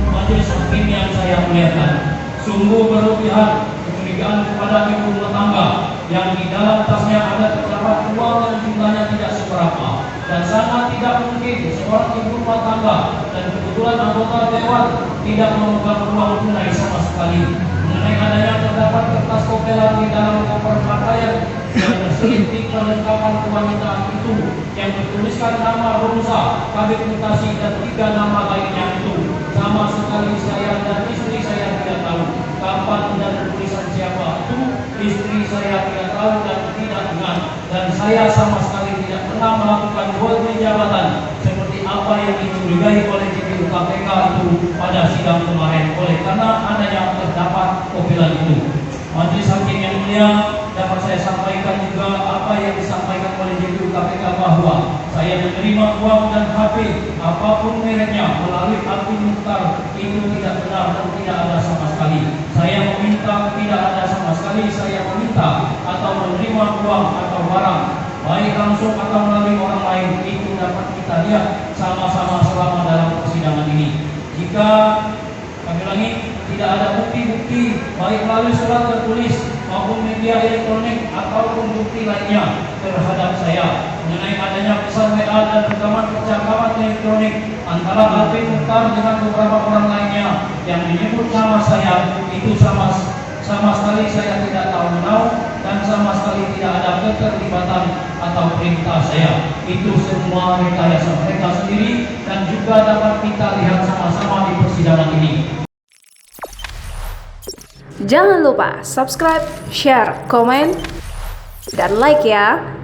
Majelis hakim yang saya muliakan, sungguh berlebihan kecurigaan kepada ibu rumah tangga yang di dalam tasnya ada terdapat uang yang jumlahnya tidak seberapa, dan sangat tidak mungkin seorang ibu rumah tangga dan kebetulan anggota dewan tidak memegang uang tunai sama sekali. Mengenai adanya terdapat kertas kopelan di dalam koper pakaian yang terselip perlengkapan kewanitaan itu yang bertuliskan nama Rosa, Kabit Mutasi dan 3 nama lainnya itu, sama sekali saya dan istri saya tidak tahu kapan dan tulisan siapa itu. Istri saya tidak tahu dan tidak ingat, dan saya sama sekali tidak pernah melakukan jual beli jabatan seperti apa yang dicurigai oleh JPU KPK itu pada sidang kemarin, oleh karena adanya terdapat kopilan itu. Majelis hakim yang mulia, dapat saya sampaikan juga apa yang disampaikan oleh JPU KPK bahwa saya menerima uang dan HP apapun mereknya melalui akun Mukhtar itu tidak benar dan tidak ada sama sekali. Saya meminta tidak ada sama sekali saya meminta atau menerima uang atau barang baik langsung atau melalui orang lain, itu dapat kita lihat sama-sama selama dalam persidangan ini. Jika kami ulangi, tidak ada bukti-bukti baik melalui surat tertulis maupun media elektronik ataupun bukti lainnya terhadap saya mengenai adanya pesan WA dan rekaman percakapan elektronik antara Alvin Mukhtar dengan beberapa orang lainnya yang menyebut nama saya, itu sama sekali saya tidak tahu dan sama sekali tidak ada keterlibatan atau perintah saya. Itu semua rekayasa mereka sendiri dan juga dapat kita lihat sama-sama di persidangan ini. Jangan lupa subscribe, share, komen, dan like ya.